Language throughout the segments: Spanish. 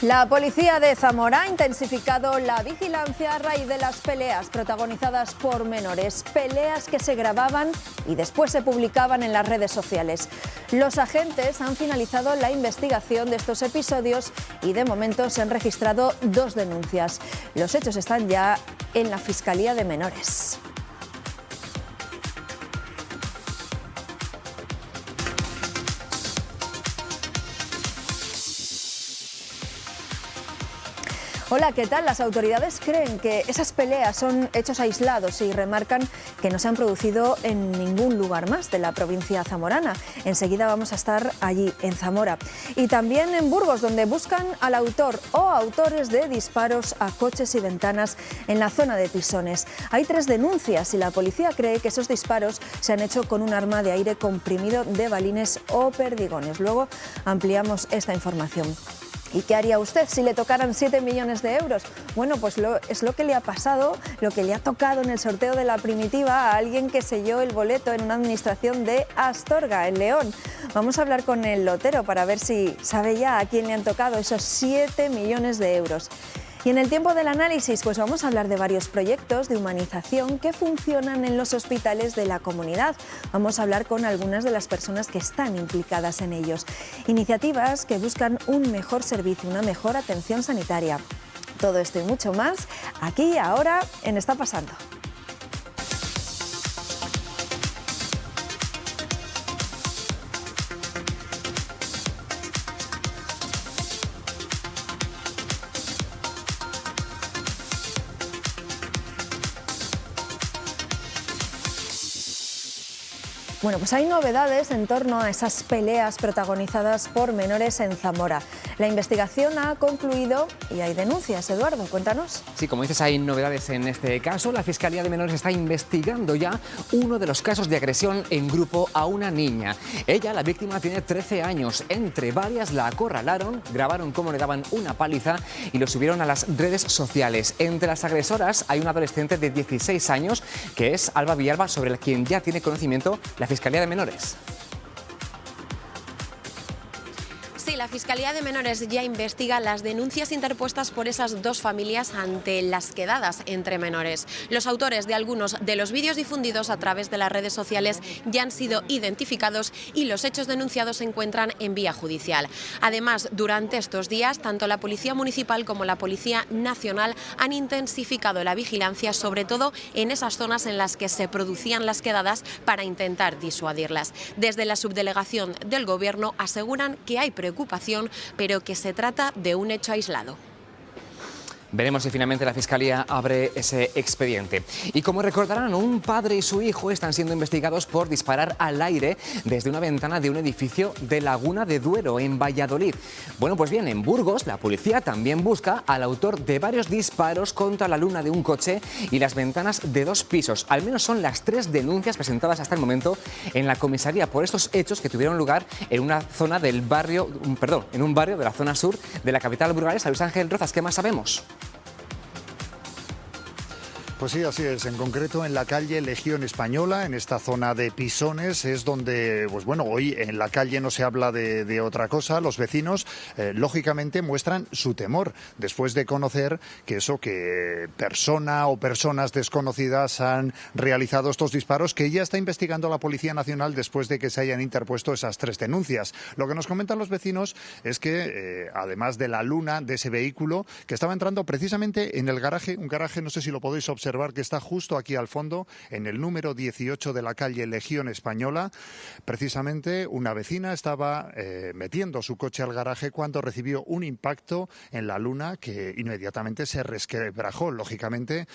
La policía de Zamora ha intensificado la vigilancia a raíz de las peleas protagonizadas por menores, peleas que se grababan y después se publicaban en las redes sociales. Los agentes han finalizado la investigación de estos episodios y de momento se han registrado 2 denuncias. Los hechos están ya en la Fiscalía de Menores. Hola, ¿qué tal? Las autoridades creen que esas peleas son hechos aislados y remarcan que no se han producido en ningún lugar más de la provincia zamorana. Enseguida vamos a estar allí, en Zamora. Y también en Burgos, donde buscan al autor o autores de disparos a coches y ventanas en la zona de Pisones. Hay 3 denuncias y la policía cree que esos disparos se han hecho con un arma de aire comprimido de balines o perdigones. Luego ampliamos esta información. ¿Y qué haría usted si le tocaran 7 millones de euros? Bueno, pues es lo que le ha pasado, lo que le ha tocado en el sorteo de la primitiva a alguien que selló el boleto en una administración de Astorga, en León. Vamos a hablar con el lotero para ver si sabe ya a quién le han tocado esos 7 millones de euros. Y en el tiempo del análisis, pues vamos a hablar de varios proyectos de humanización que funcionan en los hospitales de la comunidad. Vamos a hablar con algunas de las personas que están implicadas en ellos. Iniciativas que buscan un mejor servicio, una mejor atención sanitaria. Todo esto y mucho más, aquí, ahora, en Está Pasando. Bueno, pues hay novedades en torno a esas peleas protagonizadas por menores en Zamora. La investigación ha concluido y hay denuncias. Eduardo, cuéntanos. Sí, como dices, hay novedades en este caso. La Fiscalía de Menores está investigando ya uno de los casos de agresión en grupo a una niña. Ella, la víctima, tiene 13 años. Entre varias la acorralaron, grabaron cómo le daban una paliza y lo subieron a las redes sociales. Entre las agresoras hay un adolescente de 16 años que es Alba Villalba, sobre el quien ya tiene conocimiento la Fiscalía de Menores. Sí, la Fiscalía de Menores ya investiga las denuncias interpuestas por esas 2 familias ante las quedadas entre menores. Los autores de algunos de los vídeos difundidos a través de las redes sociales ya han sido identificados y los hechos denunciados se encuentran en vía judicial. Además, durante estos días, tanto la Policía Municipal como la Policía Nacional han intensificado la vigilancia, sobre todo en esas zonas en las que se producían las quedadas, para intentar disuadirlas. Desde la subdelegación del Gobierno aseguran que hay preocupación, pero que se trata de un hecho aislado. Veremos si finalmente la Fiscalía abre ese expediente. Y como recordarán, un padre y su hijo están siendo investigados por disparar al aire desde una ventana de un edificio de Laguna de Duero, en Valladolid. Bueno, pues bien, en Burgos la policía también busca al autor de varios disparos contra la luna de un coche y las ventanas de 2 pisos. Al menos son las 3 denuncias presentadas hasta el momento en la comisaría por estos hechos que tuvieron lugar en una zona del barrio, en un barrio de la zona sur de la capital burgalesa. Luis Ángel Rozas, ¿qué más sabemos? Pues sí, así es. En concreto, en la calle Legión Española, en esta zona de Pisones, es donde, pues bueno, hoy en la calle no se habla de otra cosa. Los vecinos, lógicamente, muestran su temor después de conocer que persona o personas desconocidas han realizado estos disparos, que ya está investigando la Policía Nacional después de que se hayan interpuesto esas 3 denuncias. Lo que nos comentan los vecinos es que, además de la luna de ese vehículo, que estaba entrando precisamente en el garaje, un garaje, no sé si lo podéis observar, que está justo aquí al fondo, en el número 18 de la calle Legión Española. Precisamente una vecina estaba metiendo su coche al garaje cuando recibió un impacto en la luna que inmediatamente se resquebrajó. Lógicamente,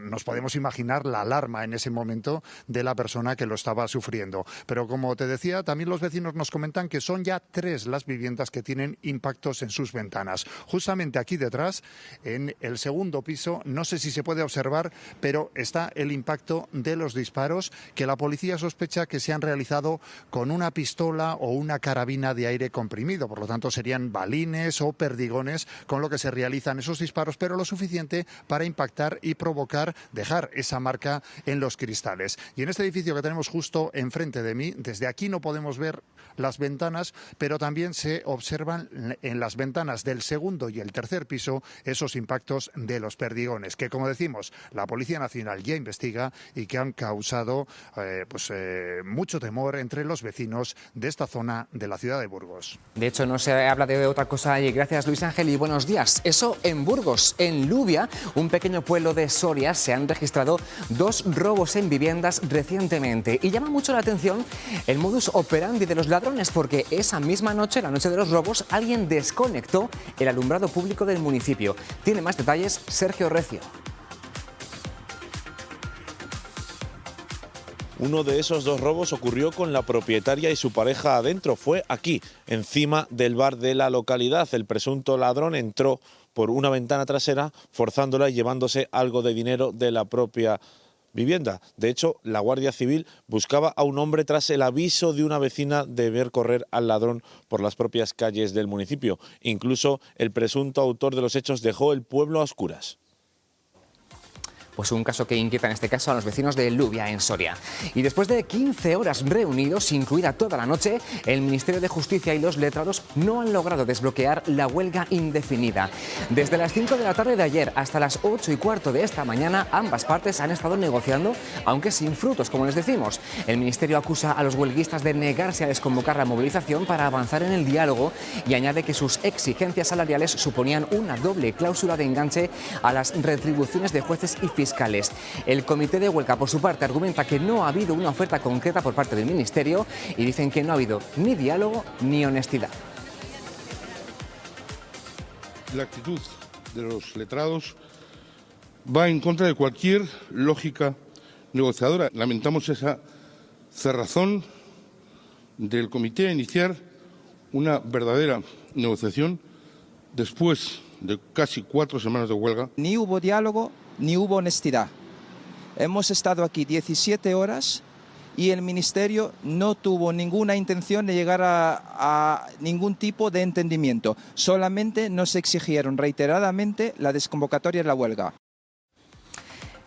nos podemos imaginar la alarma en ese momento de la persona que lo estaba sufriendo. Pero como te decía, también los vecinos nos comentan que son ya 3 las viviendas que tienen impactos en sus ventanas. Justamente aquí detrás, en el segundo piso, no sé si se puede observar lugar, pero está el impacto de los disparos que la policía sospecha que se han realizado con una pistola o una carabina de aire comprimido. Por lo tanto, serían balines o perdigones con lo que se realizan esos disparos, pero lo suficiente para impactar y provocar, dejar esa marca en los cristales. Y en este edificio que tenemos justo enfrente de mí, desde aquí no podemos ver las ventanas, pero también se observan en las ventanas del segundo y el tercer piso esos impactos de los perdigones, que, como decimos, la Policía Nacional ya investiga y que han causado mucho temor entre los vecinos de esta zona de la ciudad de Burgos. De hecho, no se habla de otra cosa y gracias, Luis Ángel, y buenos días. Eso en Burgos. En Lubia, un pequeño pueblo de Soria, se han registrado 2 robos en viviendas recientemente. Y llama mucho la atención el modus operandi de los ladrones, porque esa misma noche, la noche de los robos, alguien desconectó el alumbrado público del municipio. Tiene más detalles Sergio Recio. Uno de esos 2 robos ocurrió con la propietaria y su pareja adentro. Fue aquí, encima del bar de la localidad. El presunto ladrón entró por una ventana trasera, forzándola y llevándose algo de dinero de la propia vivienda. De hecho, la Guardia Civil buscaba a un hombre tras el aviso de una vecina de ver correr al ladrón por las propias calles del municipio. Incluso el presunto autor de los hechos dejó el pueblo a oscuras. Pues un caso que inquieta en este caso a los vecinos de Lubia, en Soria. Y después de 15 horas reunidos, incluida toda la noche, el Ministerio de Justicia y los letrados no han logrado desbloquear la huelga indefinida. Desde las 5 de la tarde de ayer hasta las 8:15 de esta mañana, ambas partes han estado negociando, aunque sin frutos, como les decimos. El Ministerio acusa a los huelguistas de negarse a desconvocar la movilización para avanzar en el diálogo y añade que sus exigencias salariales suponían una doble cláusula de enganche a las retribuciones de jueces y fiscales. El comité de huelga, por su parte, argumenta que no ha habido una oferta concreta por parte del Ministerio y dicen que no ha habido ni diálogo ni honestidad. La actitud de los letrados va en contra de cualquier lógica negociadora. Lamentamos esa cerrazón del comité a iniciar una verdadera negociación después de casi 4 semanas de huelga. Ni hubo diálogo ni hubo honestidad. Hemos estado aquí 17 horas y el Ministerio no tuvo ninguna intención de llegar a ningún tipo de entendimiento. Solamente nos exigieron reiteradamente la desconvocatoria de la huelga.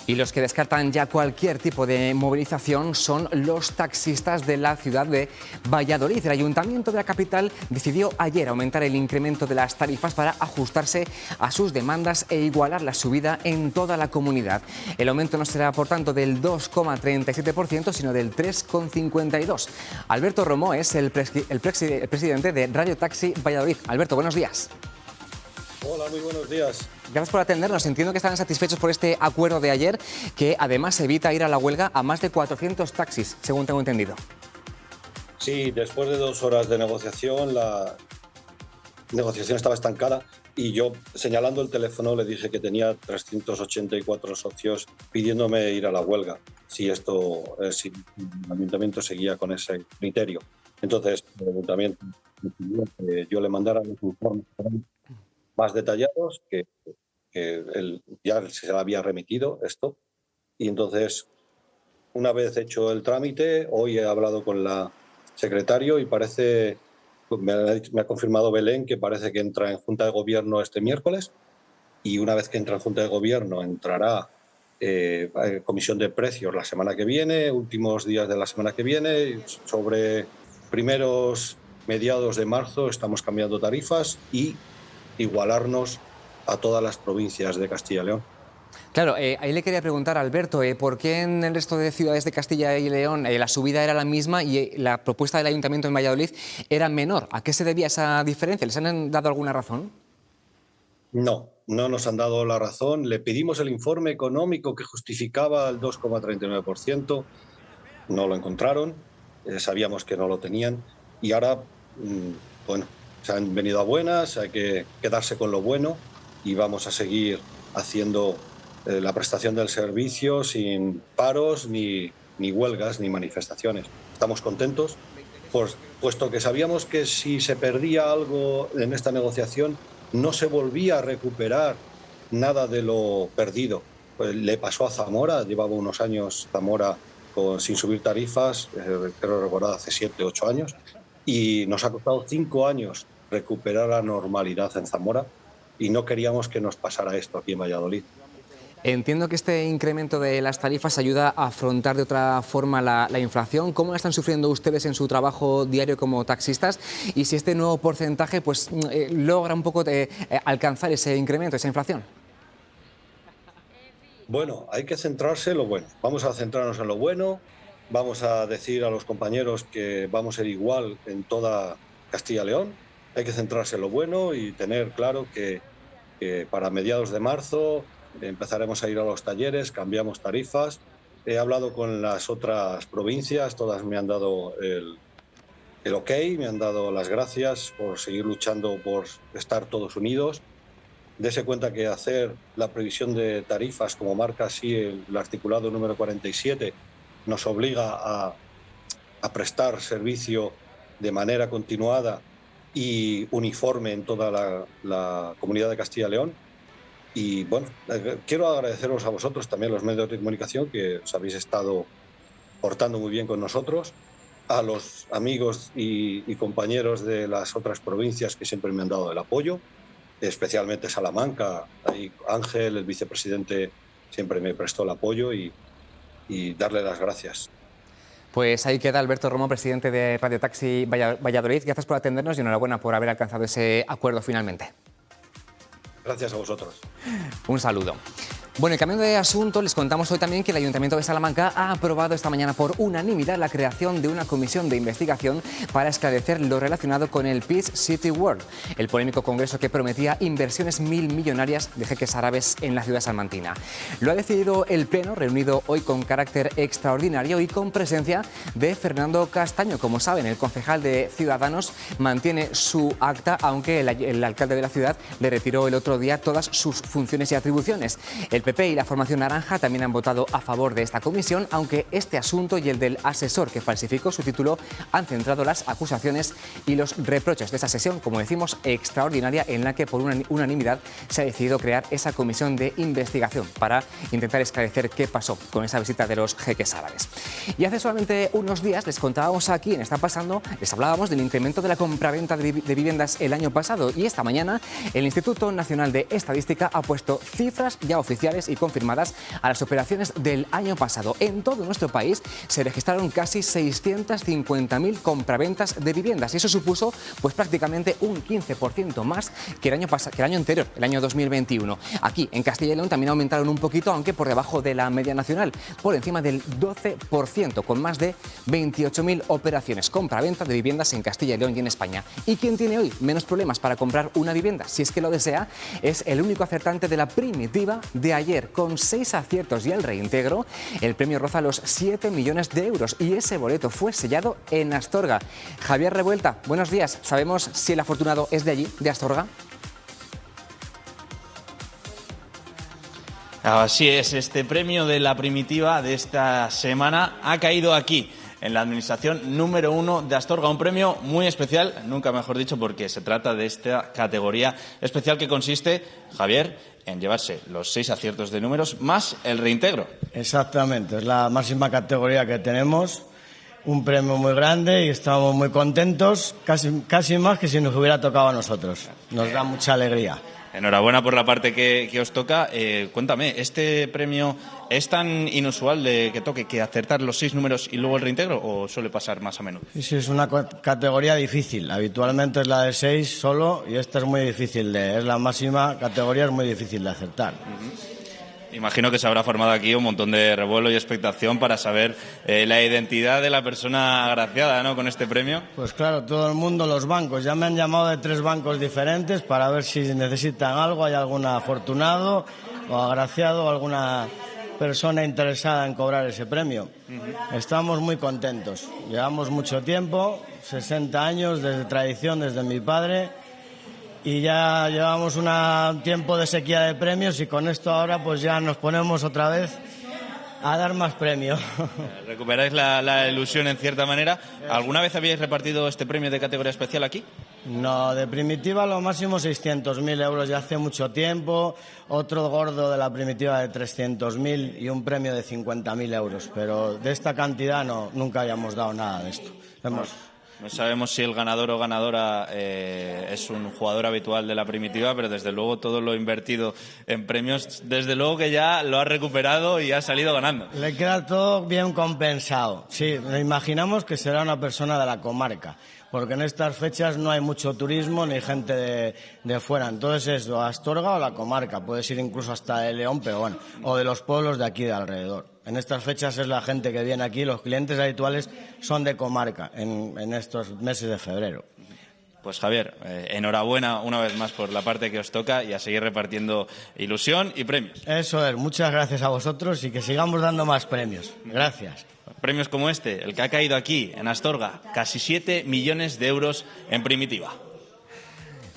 Y los que descartan ya cualquier tipo de movilización son los taxistas de la ciudad de Valladolid. El Ayuntamiento de la capital decidió ayer aumentar el incremento de las tarifas para ajustarse a sus demandas e igualar la subida en toda la comunidad. El aumento no será, por tanto, del 2,37%, sino del 3,52%. Alberto Romo es el presidente de Radio Taxi Valladolid. Alberto, buenos días. Hola, muy buenos días. Gracias por atendernos. Entiendo que están satisfechos por este acuerdo de ayer, que además evita ir a la huelga a más de 400 taxis, según tengo entendido. Sí, después de 2 horas de negociación, la negociación estaba estancada y yo, señalando el teléfono, le dije que tenía 384 socios pidiéndome ir a la huelga, si el ayuntamiento seguía con ese criterio. Entonces, el ayuntamiento decidió que yo le mandara los informes más detallados, que ya se le había remitido esto. Y entonces, una vez hecho el trámite, hoy he hablado con la secretario y me ha confirmado Belén que parece que entra en Junta de Gobierno este miércoles, y una vez que entra en Junta de Gobierno entrará Comisión de Precios la semana que viene, últimos días de la semana que viene. Sobre mediados de marzo estamos cambiando tarifas y igualarnos a todas las provincias de Castilla y León. Claro, ahí le quería preguntar a Alberto, ¿por qué en el resto de ciudades de Castilla y León la subida era la misma y la propuesta del Ayuntamiento en Valladolid era menor? ¿A qué se debía esa diferencia? ¿Les han dado alguna razón? No nos han dado la razón. Le pedimos el informe económico que justificaba el 2,39%, no lo encontraron, sabíamos que no lo tenían y ahora, se han venido a buenas, hay que quedarse con lo bueno y vamos a seguir haciendo la prestación del servicio sin paros, ni huelgas, ni manifestaciones. Estamos contentos, puesto que sabíamos que si se perdía algo en esta negociación, no se volvía a recuperar nada de lo perdido. pues le pasó a Zamora, llevaba unos años Zamora sin subir tarifas, creo recordar hace 7, 8 años, y nos ha costado 5 años recuperar la normalidad en Zamora y no queríamos que nos pasara esto aquí en Valladolid. Entiendo que este incremento de las tarifas ayuda a afrontar de otra forma la inflación. ¿Cómo la están sufriendo ustedes en su trabajo diario como taxistas? Y si este nuevo porcentaje pues, logra un poco alcanzar ese incremento, esa inflación. Bueno, hay que centrarse en lo bueno. Vamos a centrarnos en lo bueno. Vamos a decir a los compañeros que vamos a ser igual en toda Castilla y León. Hay que centrarse en lo bueno y tener claro que para mediados de marzo empezaremos a ir a los talleres, cambiamos tarifas. He hablado con las otras provincias, todas me han dado el ok, me han dado las gracias por seguir luchando por estar todos unidos. Dese cuenta que hacer la previsión de tarifas, como marca así el articulado número 47, nos obliga a prestar servicio de manera continuada y uniforme en toda la comunidad de Castilla y León. Y bueno, quiero agradeceros a vosotros también, los medios de comunicación, que os habéis estado portando muy bien con nosotros, a los amigos y compañeros de las otras provincias que siempre me han dado el apoyo, especialmente Salamanca. Ahí Ángel, el vicepresidente, siempre me prestó el apoyo y darle las gracias. Pues ahí queda Alberto Romo, presidente de Radio Taxi Valladolid. Gracias por atendernos y enhorabuena por haber alcanzado ese acuerdo finalmente. Gracias a vosotros. Un saludo. Bueno, y cambiando de asunto, les contamos hoy también que el Ayuntamiento de Salamanca ha aprobado esta mañana por unanimidad la creación de una comisión de investigación para esclarecer lo relacionado con el Peace City World, el polémico congreso que prometía inversiones millonarias de jeques árabes en la ciudad salmantina. Lo ha decidido el Pleno, reunido hoy con carácter extraordinario y con presencia de Fernando Castaño. Como saben, el concejal de Ciudadanos mantiene su acta, aunque el alcalde de la ciudad le retiró el otro día todas sus funciones y atribuciones. El PP y la formación naranja también han votado a favor de esta comisión, aunque este asunto y el del asesor que falsificó su título han centrado las acusaciones y los reproches de esa sesión, como decimos, extraordinaria, en la que por unanimidad se ha decidido crear esa comisión de investigación para intentar esclarecer qué pasó con esa visita de los jeques árabes. Y hace solamente unos días les contábamos aquí en Está Pasando, les hablábamos del incremento de la compraventa de viviendas el año pasado, y esta mañana el Instituto Nacional de Estadística ha puesto cifras ya oficiales y confirmadas a las operaciones del año pasado. En todo nuestro país se registraron casi 650.000 compraventas de viviendas, y eso supuso pues prácticamente un 15% más que el año anterior, el año 2021. Aquí en Castilla y León también aumentaron un poquito, aunque por debajo de la media nacional, por encima del 12%, con más de 28.000 operaciones compraventa de viviendas en Castilla y León y en España. ¿Y quién tiene hoy menos problemas para comprar una vivienda, si es que lo desea? Es el único acertante de la primitiva de ayer. Con 6 aciertos y el reintegro, el premio roza los 7 millones de euros, y ese boleto fue sellado en Astorga. Javier Revuelta, buenos días. ¿Sabemos si el afortunado es de allí, de Astorga? Así es, este premio de la primitiva de esta semana ha caído aquí, en la administración número 1 de Astorga. Un premio muy especial, nunca mejor dicho, porque se trata de esta categoría especial que consiste, Javier, en llevarse los 6 aciertos de números más el reintegro. Exactamente, es la máxima categoría que tenemos, un premio muy grande y estamos muy contentos, casi más que si nos hubiera tocado a nosotros. Nos da mucha alegría. Enhorabuena por la parte que os toca. Cuéntame, ¿este premio es tan inusual de que toque que acertar los 6 números y luego el reintegro, o suele pasar más a menudo? Sí, es una categoría difícil. Habitualmente es la de 6 solo, y esta es muy difícil es la máxima categoría, es muy difícil de acertar. Imagino que se habrá formado aquí un montón de revuelo y expectación para saber la identidad de la persona agraciada, ¿no?, con este premio. Pues claro, todo el mundo, los bancos. Ya me han llamado de 3 bancos diferentes para ver si necesitan algo, hay algún afortunado o agraciado o alguna persona interesada en cobrar ese premio. Estamos muy contentos. Llevamos mucho tiempo, 60 años de tradición desde mi padre, y ya llevamos un tiempo de sequía de premios, y con esto ahora pues ya nos ponemos otra vez a dar más premios. Recuperáis la ilusión en cierta manera. ¿Alguna vez habíais repartido este premio de categoría especial aquí? No, de Primitiva lo máximo 600.000 euros ya hace mucho tiempo, otro gordo de la Primitiva de 300.000 y un premio de 50.000 euros, pero de esta cantidad no, nunca habíamos dado nada de esto. No sabemos si el ganador o ganadora es un jugador habitual de la Primitiva, pero desde luego todo lo invertido en premios, desde luego que ya lo ha recuperado y ha salido ganando. Le queda todo bien compensado. Sí, imaginamos que será una persona de la comarca, porque en estas fechas no hay mucho turismo ni gente de fuera. Entonces es o Astorga o la comarca. Puedes ir incluso hasta de León, pero bueno, o de los pueblos de aquí de alrededor. En estas fechas es la gente que viene aquí, los clientes habituales son de comarca en estos meses de febrero. Pues Javier, enhorabuena una vez más por la parte que os toca y a seguir repartiendo ilusión y premios. Eso es, muchas gracias a vosotros y que sigamos dando más premios. Gracias. Premios como este, el que ha caído aquí, en Astorga, casi 7 millones de euros en Primitiva.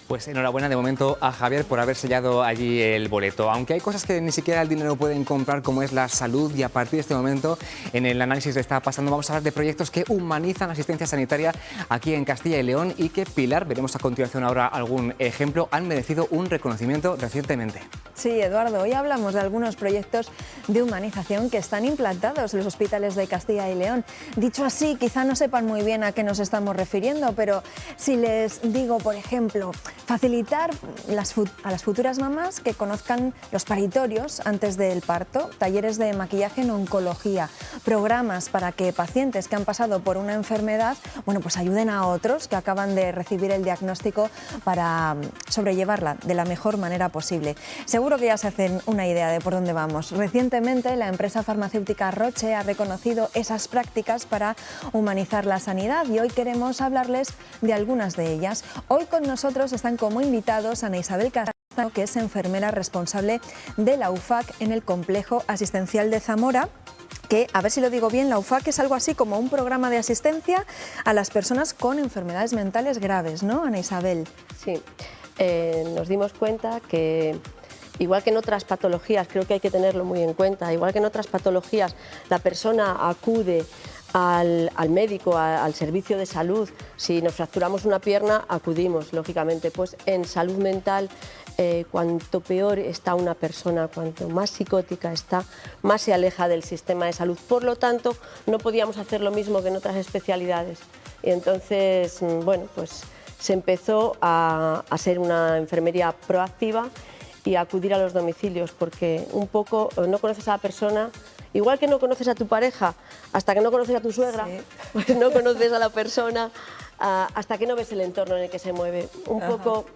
Pues enhorabuena de momento a Javier por haber sellado allí el boleto. Aunque hay cosas que ni siquiera el dinero pueden comprar, como es la salud, y a partir de este momento en el análisis que está pasando vamos a hablar de proyectos que humanizan la asistencia sanitaria aquí en Castilla y León y que, Pilar, veremos a continuación ahora algún ejemplo, han merecido un reconocimiento recientemente. Sí, Eduardo, hoy hablamos de algunos proyectos de humanización que están implantados en los hospitales de Castilla y León. Dicho así, quizá no sepan muy bien a qué nos estamos refiriendo, pero si les digo, por ejemplo, facilitar a las futuras mamás que conozcan los paritorios antes del parto, talleres de maquillaje en oncología, programas para que pacientes que han pasado por una enfermedad, bueno, pues ayuden a otros que acaban de recibir el diagnóstico para sobrellevarla de la mejor manera posible. Seguro que ya se hacen una idea de por dónde vamos. Recientemente la empresa farmacéutica Roche ha reconocido esas prácticas para humanizar la sanidad y hoy queremos hablarles de algunas de ellas. Hoy con nosotros están como invitados Ana Isabel Castano, que es enfermera responsable de la UFAC en el Complejo Asistencial de Zamora, que, a ver si lo digo bien, la UFAC es algo así como un programa de asistencia a las personas con enfermedades mentales graves, ¿no, Ana Isabel? Sí, nos dimos cuenta que igual que en otras patologías, creo que hay que tenerlo muy en cuenta, igual que en otras patologías la persona acude al médico, al servicio de salud. Si nos fracturamos una pierna, acudimos, lógicamente. Pues en salud mental, cuanto peor está una persona, cuanto más psicótica está, más se aleja del sistema de salud. Por lo tanto, no podíamos hacer lo mismo que en otras especialidades. Y entonces, bueno, pues se empezó a ser una enfermería proactiva y a acudir a los domicilios, porque un poco no conoces a la persona. Igual que no conoces a tu pareja hasta que no conoces a tu suegra, sí, pues no conoces a la persona hasta que no ves el entorno en el que se mueve. Un poco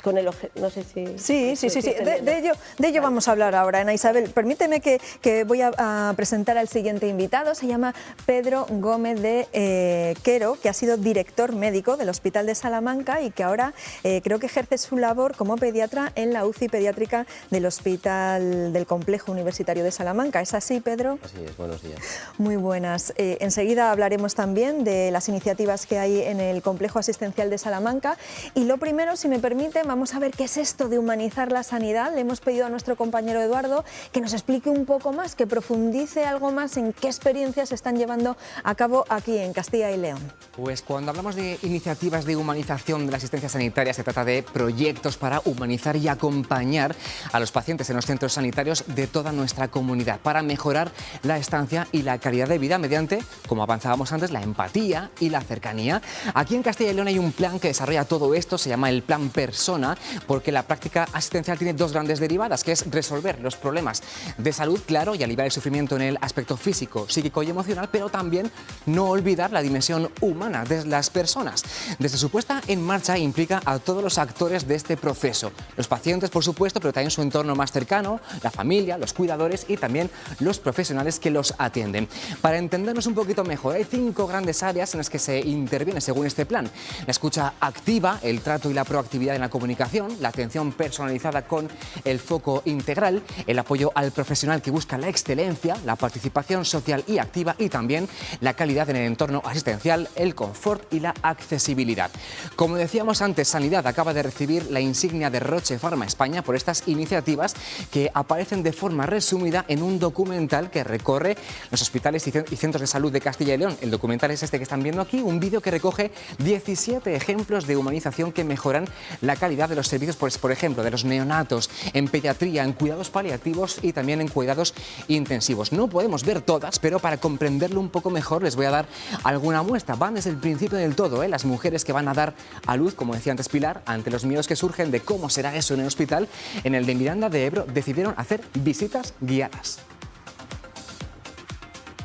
con el objeto, no sé si... Sí. De ello vamos a hablar ahora, Ana Isabel. Permíteme que voy a presentar al siguiente invitado. Se llama Pedro Gómez de Quero, que ha sido director médico del Hospital de Salamanca y que ahora creo que ejerce su labor como pediatra en la UCI pediátrica del Hospital del Complejo Universitario de Salamanca. ¿Es así, Pedro? Así es, buenos días. Muy buenas. Enseguida hablaremos también de las iniciativas que hay en el Complejo Asistencial de Salamanca. Y lo primero, si me permite, vamos a ver qué es esto de humanizar la sanidad. Le hemos pedido a nuestro compañero Eduardo que nos explique un poco más, que profundice algo más en qué experiencias se están llevando a cabo aquí en Castilla y León. Pues cuando hablamos de iniciativas de humanización de la asistencia sanitaria, se trata de proyectos para humanizar y acompañar a los pacientes en los centros sanitarios de toda nuestra comunidad, para mejorar la estancia y la calidad de vida mediante, como avanzábamos antes, la empatía y la cercanía. Aquí en Castilla y León hay un plan que desarrolla todo esto, se llama el Plan Persona, porque la práctica asistencial tiene dos grandes derivadas, que es resolver los problemas de salud, claro, y aliviar el sufrimiento en el aspecto físico, psíquico y emocional, pero también no olvidar la dimensión humana de las personas. Desde su puesta en marcha implica a todos los actores de este proceso, los pacientes, por supuesto, pero también su entorno más cercano, la familia, los cuidadores y también los profesionales que los atienden. Para entendernos un poquito mejor, hay 5 grandes áreas en las que se interviene según este plan: la escucha activa, el trato y la proactividad en la comunicación, comunicación, la atención personalizada con el foco integral, el apoyo al profesional que busca la excelencia, la participación social y activa y también la calidad en el entorno asistencial, el confort y la accesibilidad. Como decíamos antes, Sanidad acaba de recibir la insignia de Roche Pharma España por estas iniciativas que aparecen de forma resumida en un documental que recorre los hospitales y centros de salud de Castilla y León. El documental es este que están viendo aquí, un vídeo que recoge 17 ejemplos de humanización que mejoran la calidad de los servicios, por ejemplo, de los neonatos, en pediatría, en cuidados paliativos y también en cuidados intensivos. No podemos ver todas, pero para comprenderlo un poco mejor les voy a dar alguna muestra. Van desde el principio del todo, las mujeres que van a dar a luz, como decía antes Pilar, ante los miedos que surgen de cómo será eso en el hospital, en el de Miranda de Ebro decidieron hacer visitas guiadas.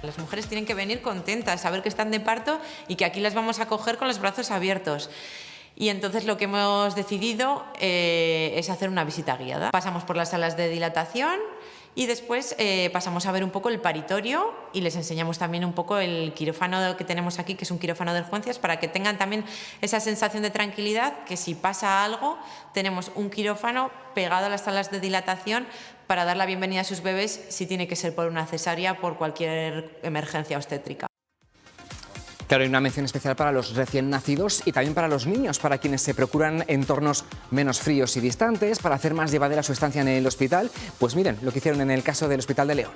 Las mujeres tienen que venir contentas, saber que están de parto y que aquí las vamos a acoger con los brazos abiertos. Y entonces lo que hemos decidido es hacer una visita guiada. Pasamos por las salas de dilatación y después pasamos a ver un poco el paritorio y les enseñamos también un poco el quirófano que tenemos aquí, que es un quirófano de urgencias, para que tengan también esa sensación de tranquilidad, que si pasa algo tenemos un quirófano pegado a las salas de dilatación para dar la bienvenida a sus bebés si tiene que ser por una cesárea, por cualquier emergencia obstétrica. Claro, hay una mención especial para los recién nacidos y también para los niños, para quienes se procuran entornos menos fríos y distantes, para hacer más llevadera su estancia en el hospital. Pues miren lo que hicieron en el caso del Hospital de León.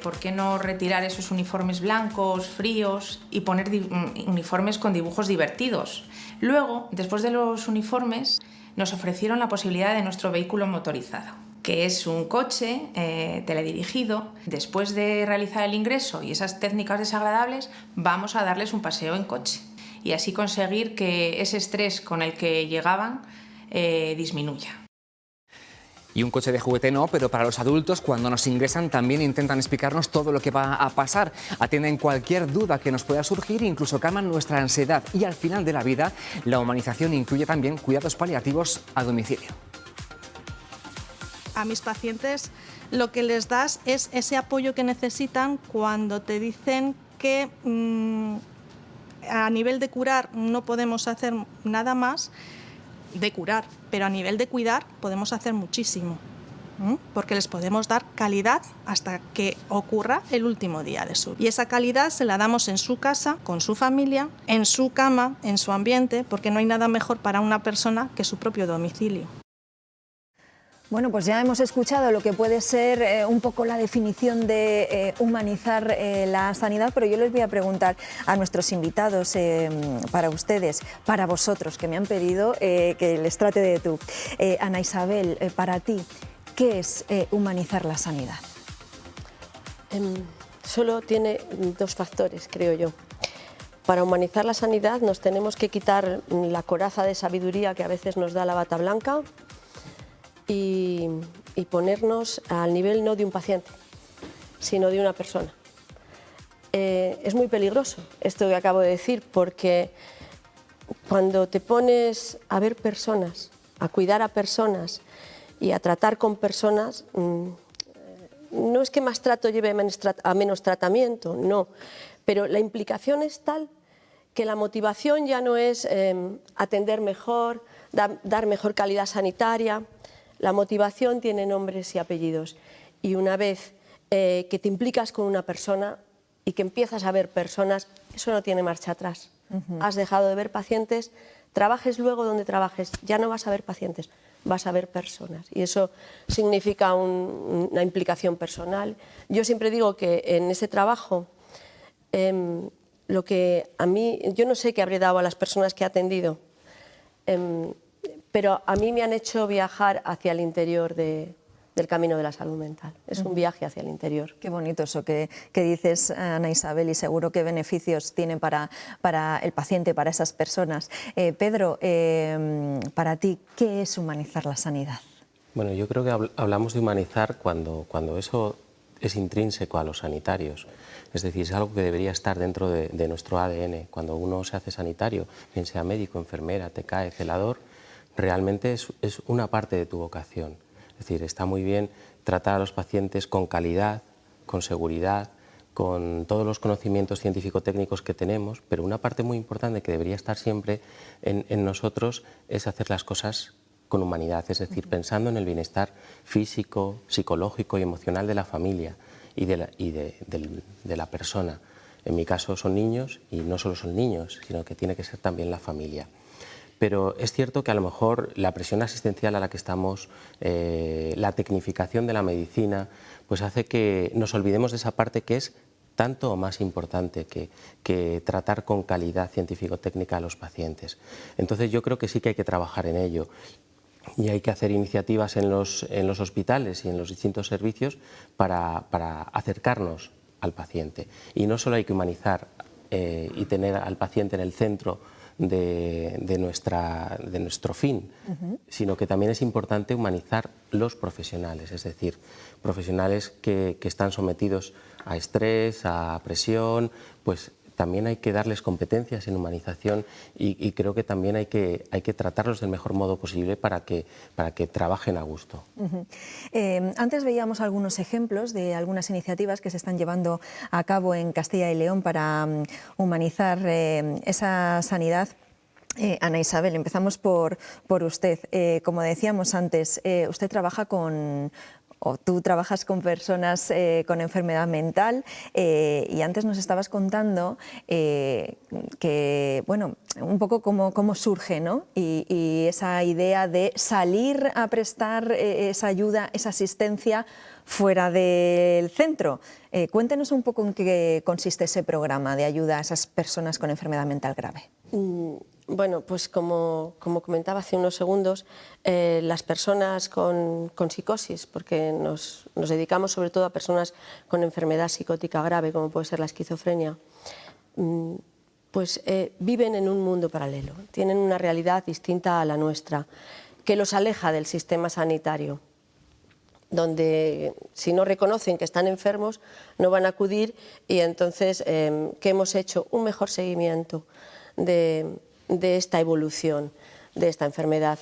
¿Por qué no retirar esos uniformes blancos, fríos y poner uniformes con dibujos divertidos? Luego, después de los uniformes, nos ofrecieron la posibilidad de nuestro vehículo motorizado, que es un coche teledirigido. Después de realizar el ingreso y esas técnicas desagradables, vamos a darles un paseo en coche y así conseguir que ese estrés con el que llegaban disminuya. Y un coche de juguete no, pero para los adultos, cuando nos ingresan, también intentan explicarnos todo lo que va a pasar. Atienden cualquier duda que nos pueda surgir e incluso calman nuestra ansiedad. Y al final de la vida, la humanización incluye también cuidados paliativos a domicilio. A mis pacientes lo que les das es ese apoyo que necesitan cuando te dicen que a nivel de curar no podemos hacer nada más de curar, pero a nivel de cuidar podemos hacer muchísimo, porque les podemos dar calidad hasta que ocurra el último día de su vida. Y esa calidad se la damos en su casa, con su familia, en su cama, en su ambiente, porque no hay nada mejor para una persona que su propio domicilio. Bueno, pues ya hemos escuchado lo que puede ser un poco la definición de humanizar la sanidad, pero yo les voy a preguntar a nuestros invitados, para ustedes, para vosotros, que me han pedido que les trate de tú. Ana Isabel, para ti, ¿qué es humanizar la sanidad? Solo tiene dos factores, creo yo. Para humanizar la sanidad nos tenemos que quitar la coraza de sabiduría que a veces nos da la bata blanca y ponernos al nivel no de un paciente, sino de una persona. Es muy peligroso esto que acabo de decir, porque cuando te pones a ver personas, a cuidar a personas y a tratar con personas, no es que más trato lleve a menos tratamiento, no, pero la implicación es tal que la motivación ya no es atender mejor, dar mejor calidad sanitaria. La motivación tiene nombres y apellidos, y una vez que te implicas con una persona y que empiezas a ver personas, eso no tiene marcha atrás. Has dejado de ver pacientes, trabajes luego donde trabajes, ya no vas a ver pacientes, vas a ver personas, y eso significa una implicación personal. Yo siempre digo que en ese trabajo, lo que a mí, yo no sé qué habré dado a las personas que he atendido, pero a mí me han hecho viajar hacia el interior del camino de la salud mental. Es un viaje hacia el interior. Qué bonito eso que dices, Ana Isabel, y seguro qué beneficios tiene para el paciente, para esas personas. Pedro, para ti, ¿qué es humanizar la sanidad? Bueno, yo creo que hablamos de humanizar cuando eso es intrínseco a los sanitarios. Es decir, es algo que debería estar dentro de nuestro ADN. Cuando uno se hace sanitario, bien sea médico, enfermera, TCAE, celador, realmente es una parte de tu vocación. Es decir, está muy bien tratar a los pacientes con calidad, con seguridad, con todos los conocimientos científico-técnicos que tenemos, pero una parte muy importante que debería estar siempre en nosotros es hacer las cosas con humanidad, es decir, pensando en el bienestar físico, psicológico y emocional de la familia y de la persona. En mi caso son niños, y no solo son niños, sino que tiene que ser también la familia. Pero es cierto que a lo mejor la presión asistencial a la que estamos, la tecnificación de la medicina, pues hace que nos olvidemos de esa parte que es tanto o más importante que tratar con calidad científico-técnica a los pacientes. Entonces yo creo que sí que hay que trabajar en ello. Y hay que hacer iniciativas en los hospitales y en los distintos servicios para acercarnos al paciente. Y no solo hay que humanizar y tener al paciente en el centro de nuestro fin, sino que también es importante humanizar los profesionales, es decir, profesionales que están sometidos a estrés, a presión, pues también hay que darles competencias en humanización y creo que también hay que tratarlos del mejor modo posible para que trabajen a gusto. Antes veíamos algunos ejemplos de algunas iniciativas que se están llevando a cabo en Castilla y León para humanizar esa sanidad. Ana Isabel, empezamos por usted. Como decíamos antes, usted trabaja tú trabajas con personas con enfermedad mental y antes nos estabas contando que, bueno, un poco cómo surge, ¿no? Y esa idea de salir a prestar esa ayuda, esa asistencia fuera del centro. Cuéntenos un poco en qué consiste ese programa de ayuda a esas personas con enfermedad mental grave. Bueno, pues como comentaba hace unos segundos, las personas con psicosis, porque nos dedicamos sobre todo a personas con enfermedad psicótica grave, como puede ser la esquizofrenia, pues viven en un mundo paralelo, tienen una realidad distinta a la nuestra, que los aleja del sistema sanitario, donde si no reconocen que están enfermos no van a acudir y entonces ¿qué hemos hecho? Un mejor seguimiento de esta evolución de esta enfermedad.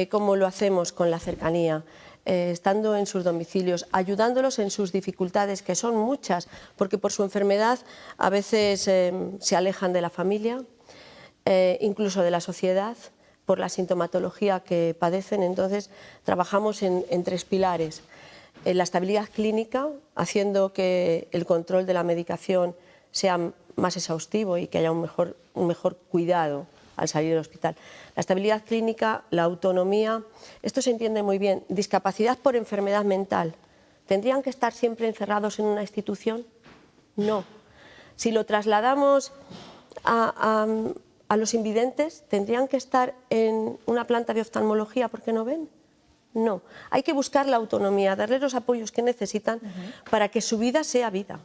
¿Cómo lo hacemos? Con la cercanía, estando en sus domicilios, ayudándolos en sus dificultades, que son muchas, porque por su enfermedad a veces se alejan de la familia, incluso de la sociedad, por la sintomatología que padecen. Entonces trabajamos en tres pilares. La estabilidad clínica, haciendo que el control de la medicación sea más exhaustivo y que haya un mejor cuidado al salir del hospital. La estabilidad clínica, la autonomía, esto se entiende muy bien. Discapacidad por enfermedad mental. ¿Tendrían que estar siempre encerrados en una institución? No. Si lo trasladamos a los invidentes, ¿tendrían que estar en una planta de oftalmología porque no ven? No. Hay que buscar la autonomía, darles los apoyos que necesitan para que su vida sea vida.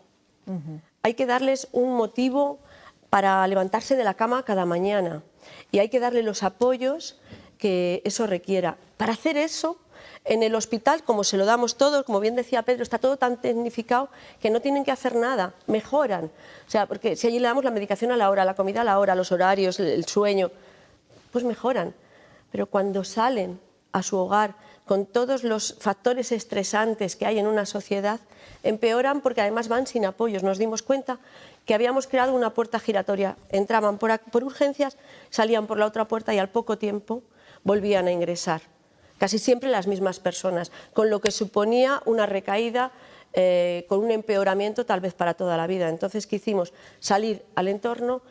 Hay que darles un motivo para levantarse de la cama cada mañana y hay que darle los apoyos que eso requiera. Para hacer eso, en el hospital, como se lo damos todos, como bien decía Pedro, está todo tan tecnificado que no tienen que hacer nada, mejoran. O sea, porque si allí le damos la medicación a la hora, la comida a la hora, los horarios, el sueño, pues mejoran. Pero cuando salen a su hogar con todos los factores estresantes que hay en una sociedad, empeoran porque además van sin apoyos. Nos dimos cuenta que habíamos creado una puerta giratoria. Entraban por urgencias, salían por la otra puerta y al poco tiempo volvían a ingresar. Casi siempre las mismas personas, con lo que suponía una recaída, con un empeoramiento tal vez para toda la vida. Entonces, ¿qué hicimos? Salir al entorno,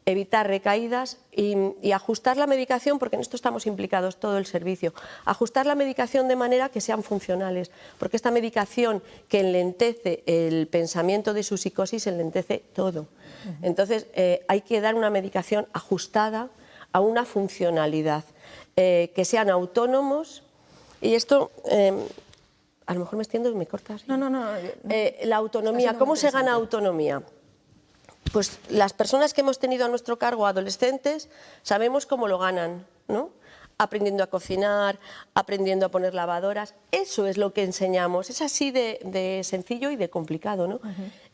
evitar recaídas y ajustar la medicación, porque en esto estamos implicados todo el servicio, ajustar la medicación de manera que sean funcionales, porque esta medicación que enlentece el pensamiento de su psicosis enlentece todo. Entonces hay que dar una medicación ajustada a una funcionalidad, que sean autónomos, y esto a lo mejor me extiendo y me cortas. No. La autonomía, ¿cómo se gana autonomía? Pues las personas que hemos tenido a nuestro cargo adolescentes sabemos cómo lo ganan, ¿no? aprendiendo a cocinar, aprendiendo a poner lavadoras. Eso es lo que enseñamos. Es así de sencillo y de complicado, ¿no?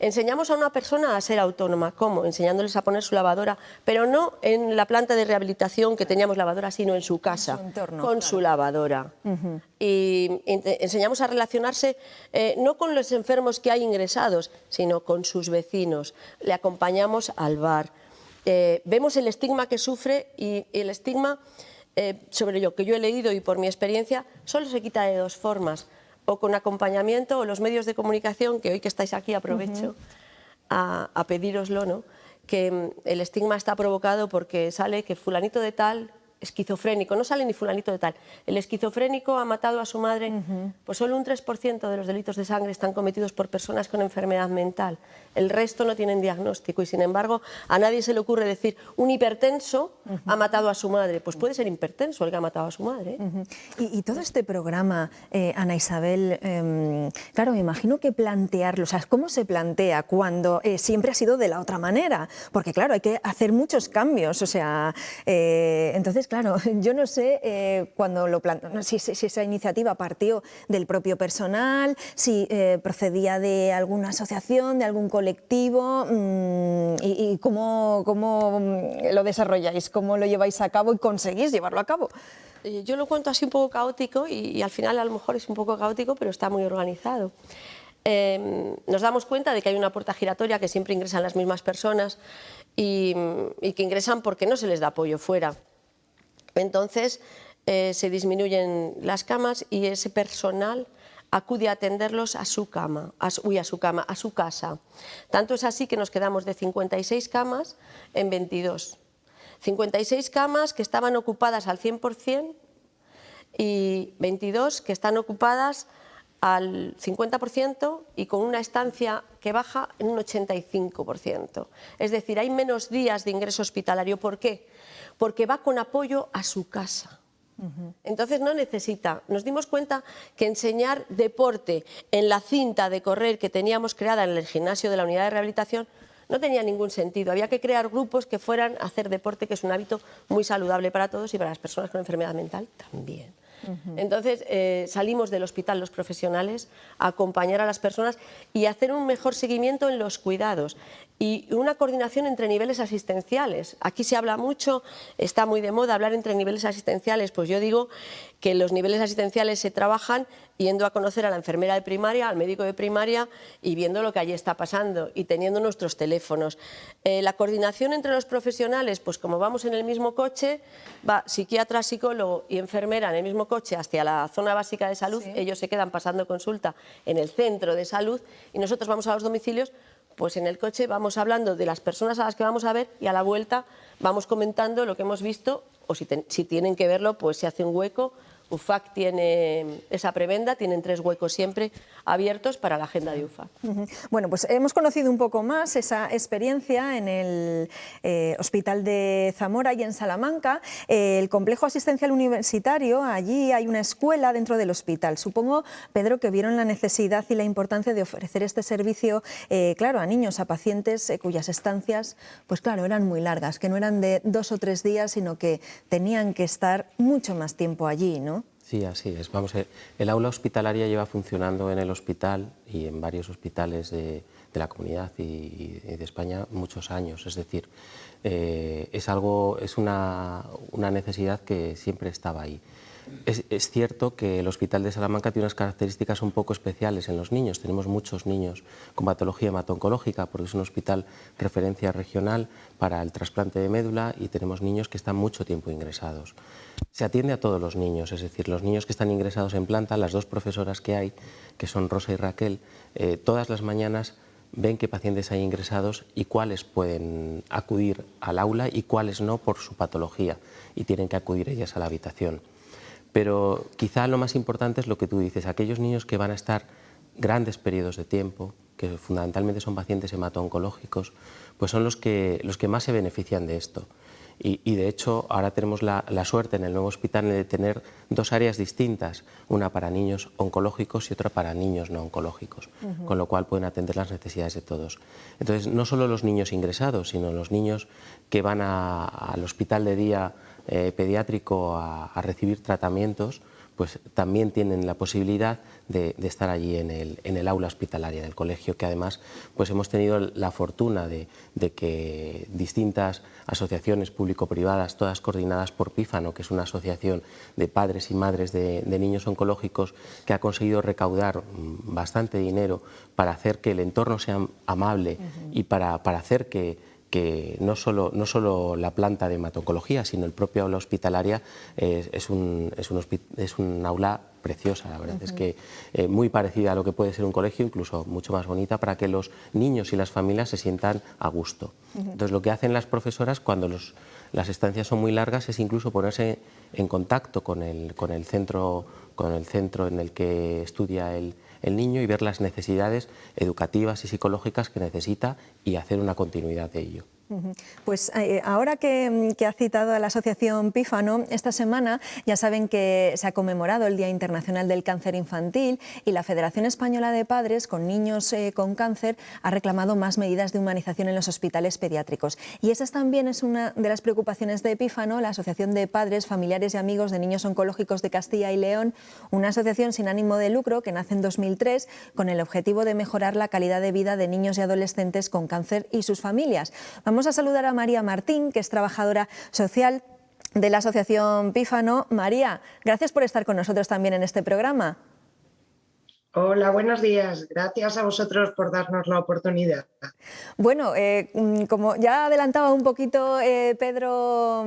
Enseñamos a una persona a ser autónoma. ¿Cómo? Enseñándoles a poner su lavadora, pero no en la planta de rehabilitación que teníamos lavadora, sino en su casa, con su lavadora. Y enseñamos a relacionarse no con los enfermos que hay ingresados, sino con sus vecinos. Le acompañamos al bar. Vemos el estigma que sufre y el estigma... sobre lo que yo he leído y por mi experiencia, solo se quita de dos formas, o con acompañamiento o los medios de comunicación, que hoy que estáis aquí aprovecho a pedíroslo, ¿no? Que el estigma está provocado porque sale que fulanito de tal, esquizofrénico, no sale ni fulanito de tal, el esquizofrénico ha matado a su madre, pues solo un 3% de los delitos de sangre están cometidos por personas con enfermedad mental, el resto no tienen diagnóstico y sin embargo a nadie se le ocurre decir un hipertenso ha matado a su madre, pues puede ser hipertenso el que ha matado a su madre. Y todo este programa, Ana Isabel, claro, me imagino que plantearlo, o sea, ¿cómo se plantea cuando siempre ha sido de la otra manera? Porque claro, hay que hacer muchos cambios, o sea, entonces claro, yo no sé cuando si esa iniciativa partió del propio personal, si procedía de alguna asociación, de algún colectivo, y cómo lo desarrolláis, cómo lo lleváis a cabo y conseguís llevarlo a cabo. Yo lo cuento así un poco caótico y al final a lo mejor es un poco caótico, pero está muy organizado. Nos damos cuenta de que hay una puerta giratoria que siempre ingresan las mismas personas y que ingresan porque no se les da apoyo fuera. Entonces se disminuyen las camas y ese personal acude a atenderlos a su cama, a su casa. Tanto es así que nos quedamos de 56 camas en 22. 56 camas que estaban ocupadas al 100% y 22 que están ocupadas al 50% y con una estancia que baja en un 85%. Es decir, hay menos días de ingreso hospitalario. ¿Por qué? Porque va con apoyo a su casa. Entonces no necesita. Nos dimos cuenta que enseñar deporte en la cinta de correr que teníamos creada en el gimnasio de la unidad de rehabilitación no tenía ningún sentido. Había que crear grupos que fueran a hacer deporte, que es un hábito muy saludable para todos y para las personas con enfermedad mental también. Entonces salimos del hospital los profesionales a acompañar a las personas y hacer un mejor seguimiento en los cuidados y una coordinación entre niveles asistenciales. Aquí se habla mucho, está muy de moda hablar entre niveles asistenciales, pues yo digo que los niveles asistenciales se trabajan yendo a conocer a la enfermera de primaria, al médico de primaria y viendo lo que allí está pasando y teniendo nuestros teléfonos. La coordinación entre los profesionales, pues como vamos en el mismo coche, va psiquiatra, psicólogo y enfermera en el mismo coche hacia la zona básica de salud, ellos se quedan pasando consulta en el centro de salud y nosotros vamos a los domicilios, pues en el coche vamos hablando de las personas a las que vamos a ver y a la vuelta vamos comentando lo que hemos visto o si tienen que verlo, pues se hace un hueco. UFAC tiene esa prebenda, tienen 3 huecos siempre abiertos para la agenda de UFAC. Bueno, pues hemos conocido un poco más esa experiencia en el Hospital de Zamora y en Salamanca. El complejo asistencial universitario, allí hay una escuela dentro del hospital. Supongo, Pedro, que vieron la necesidad y la importancia de ofrecer este servicio, claro, a niños, a pacientes cuyas estancias, pues claro, eran muy largas, que no eran de 2 o 3 días, sino que tenían que estar mucho más tiempo allí, ¿no? Sí, así es. Vamos, el aula hospitalaria lleva funcionando en el hospital y en varios hospitales de la comunidad y de España muchos años. Es decir, es una necesidad que siempre estaba ahí. Es cierto que el Hospital de Salamanca tiene unas características un poco especiales en los niños. Tenemos muchos niños con patología hemato-oncológica porque es un hospital referencia regional para el trasplante de médula y tenemos niños que están mucho tiempo ingresados. Se atiende a todos los niños, es decir, los niños que están ingresados en planta, las 2 profesoras que hay, que son Rosa y Raquel, todas las mañanas ven qué pacientes hay ingresados y cuáles pueden acudir al aula y cuáles no por su patología y tienen que acudir ellas a la habitación. Pero quizá lo más importante es lo que tú dices, aquellos niños que van a estar grandes periodos de tiempo, que fundamentalmente son pacientes hemato-oncológicos, pues son los que más se benefician de esto. Y de hecho ahora tenemos la suerte en el nuevo hospital de tener 2 áreas distintas, una para niños oncológicos y otra para niños no oncológicos, con lo cual pueden atender las necesidades de todos. Entonces no solo los niños ingresados, sino los niños que van al hospital de día pediátrico a recibir tratamientos, pues también tienen la posibilidad de estar allí en el aula hospitalaria del colegio, que además pues hemos tenido la fortuna de que distintas asociaciones público-privadas, todas coordinadas por Pífano, que es una asociación de padres y madres de niños oncológicos, que ha conseguido recaudar bastante dinero para hacer que el entorno sea amable y para hacer que no solo la planta de hemato-oncología, sino el propio aula hospitalaria es un aula preciosa. La verdad es que muy parecida a lo que puede ser un colegio, incluso mucho más bonita, para que los niños y las familias se sientan a gusto. Entonces, lo que hacen las profesoras cuando las estancias son muy largas es incluso ponerse en contacto con el centro en el que estudia el niño y ver las necesidades educativas y psicológicas que necesita y hacer una continuidad de ello. Pues ahora que ha citado a la Asociación Pífano, esta semana ya saben que se ha conmemorado el Día Internacional del Cáncer Infantil y la Federación Española de Padres con Niños con Cáncer ha reclamado más medidas de humanización en los hospitales pediátricos. Y esa también es una de las preocupaciones de Pífano, la Asociación de Padres, Familiares y Amigos de Niños Oncológicos de Castilla y León, una asociación sin ánimo de lucro que nace en 2003 con el objetivo de mejorar la calidad de vida de niños y adolescentes con cáncer y sus familias. Vamos a saludar a María Martín, que es trabajadora social de la Asociación Pífano. María, gracias por estar con nosotros también en este programa. Hola, buenos días. Gracias a vosotros por darnos la oportunidad. Bueno, como ya adelantaba un poquito Pedro,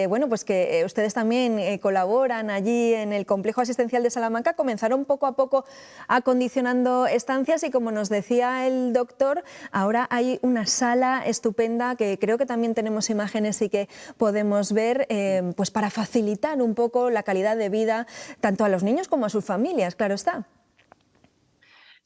bueno, pues que ustedes también colaboran allí en el Complejo Asistencial de Salamanca, comenzaron poco a poco acondicionando estancias y, como nos decía el doctor, ahora hay una sala estupenda que creo que también tenemos imágenes y que podemos ver, pues para facilitar un poco la calidad de vida tanto a los niños como a sus familias, claro está.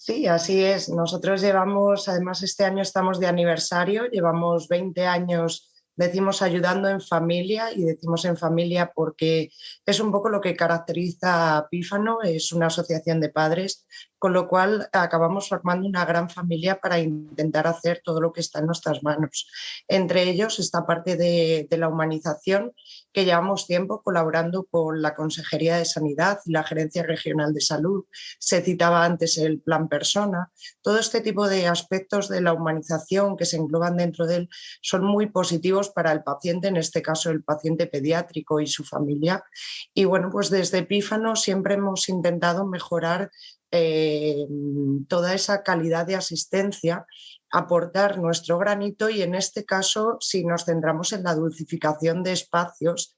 Sí, así es. Nosotros llevamos, además este año estamos de aniversario, llevamos 20 años, decimos ayudando en familia, y decimos en familia porque es un poco lo que caracteriza a Pífano, es una asociación de padres, con lo cual acabamos formando una gran familia para intentar hacer todo lo que está en nuestras manos. Entre ellos esta parte de la humanización, que llevamos tiempo colaborando con la Consejería de Sanidad y la Gerencia Regional de Salud. Se citaba antes el Plan Persona. Todo este tipo de aspectos de la humanización que se engloban dentro de él son muy positivos para el paciente, en este caso el paciente pediátrico y su familia. Y bueno, pues desde Pífano siempre hemos intentado mejorar toda esa calidad de asistencia, aportar nuestro granito, y en este caso, si nos centramos en la dulcificación de espacios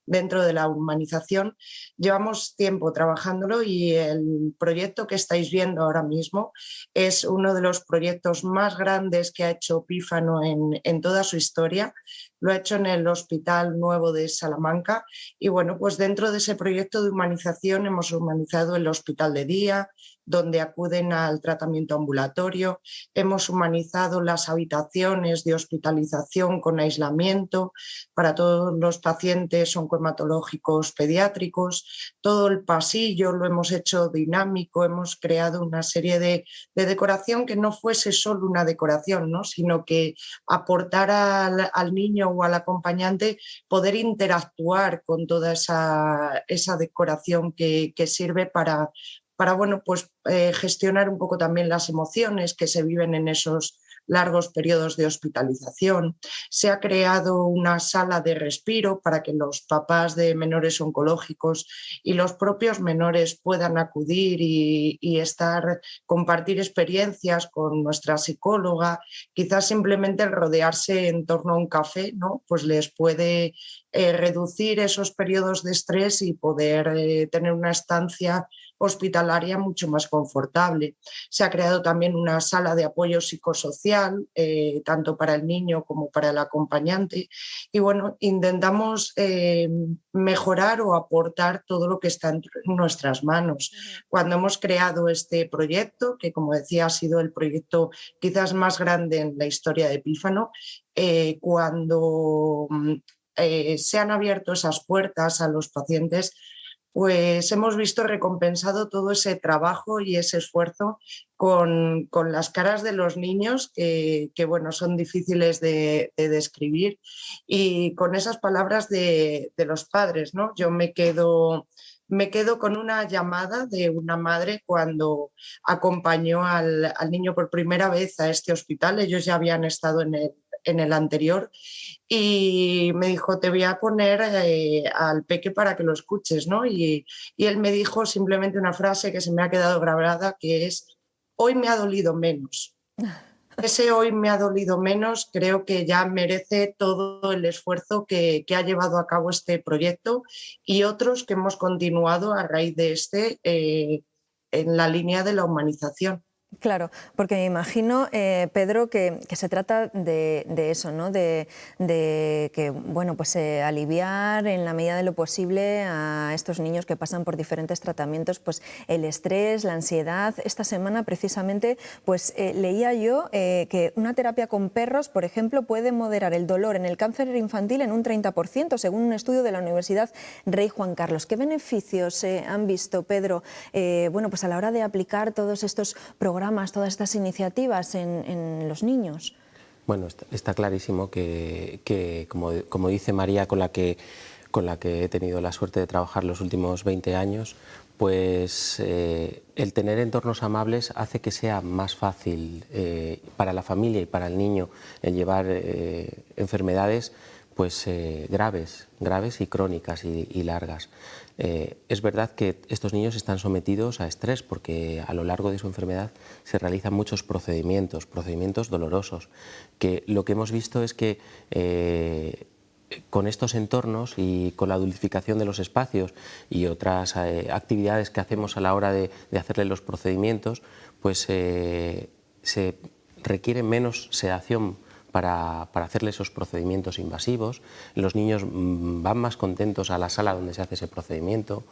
dentro de la humanización, llevamos tiempo trabajándolo, y el proyecto que estáis viendo ahora mismo es uno de los proyectos más grandes que ha hecho Pífano en toda su historia. Lo ha hecho en el Hospital Nuevo de Salamanca, y bueno, pues dentro de ese proyecto de humanización hemos humanizado el hospital de día, donde acuden al tratamiento ambulatorio, hemos humanizado las habitaciones de hospitalización con aislamiento para todos los pacientes oncohematológicos pediátricos, todo el pasillo lo hemos hecho dinámico, hemos creado una serie de decoración que no fuese solo una decoración, ¿no?, sino que aportara al niño o al acompañante poder interactuar con toda esa decoración que sirve para bueno, pues, gestionar un poco también las emociones que se viven en esos largos periodos de hospitalización. Se ha creado una sala de respiro para que los papás de menores oncológicos y los propios menores puedan acudir y compartir experiencias con nuestra psicóloga. Quizás simplemente el rodearse en torno a un café, ¿no?, pues les puede reducir esos periodos de estrés y poder tener una estancia hospitalaria mucho más confortable. Se ha creado también una sala de apoyo psicosocial, tanto para el niño como para el acompañante, y bueno, intentamos mejorar o aportar todo lo que está en nuestras manos. Cuando hemos creado este proyecto, que como decía ha sido el proyecto quizás más grande en la historia de Pífano, cuando se han abierto esas puertas a los pacientes, pues hemos visto recompensado todo ese trabajo y ese esfuerzo con las caras de los niños que bueno, son difíciles de describir, y con esas palabras de los padres, ¿no? Yo me quedo con una llamada de una madre cuando acompañó al niño por primera vez a este hospital. Ellos ya habían estado en el anterior, y me dijo: te voy a poner al peque para que lo escuches, ¿no? Y él me dijo simplemente una frase que se me ha quedado grabada, que es: hoy me ha dolido menos. Ese hoy me ha dolido menos creo que ya merece todo el esfuerzo que ha llevado a cabo este proyecto y otros que hemos continuado a raíz de en la línea de la humanización. Claro, porque me imagino, Pedro, que se trata de eso, ¿no? De que, bueno, pues aliviar en la medida de lo posible a estos niños que pasan por diferentes tratamientos, pues el estrés, la ansiedad. Esta semana, precisamente, pues leía yo que una terapia con perros, por ejemplo, puede moderar el dolor en el cáncer infantil en un 30%, según un estudio de la Universidad Rey Juan Carlos. ¿Qué beneficios han visto, Pedro, bueno, pues a la hora de aplicar todos estos programas, todas estas iniciativas en los niños? Bueno, está clarísimo que como dice María, con la que he tenido la suerte de trabajar los últimos 20 años, pues el tener entornos amables hace que sea más fácil para la familia y para el niño el llevar enfermedades pues graves y crónicas y largas. Es verdad que estos niños están sometidos a estrés porque a lo largo de su enfermedad se realizan muchos procedimientos dolorosos, que lo que hemos visto es que con estos entornos y con la dulcificación de los espacios y otras actividades que hacemos a la hora de hacerle los procedimientos, pues se requiere menos sedación para hacerle esos procedimientos invasivos. Los niños van más contentos a la sala donde se hace ese procedimiento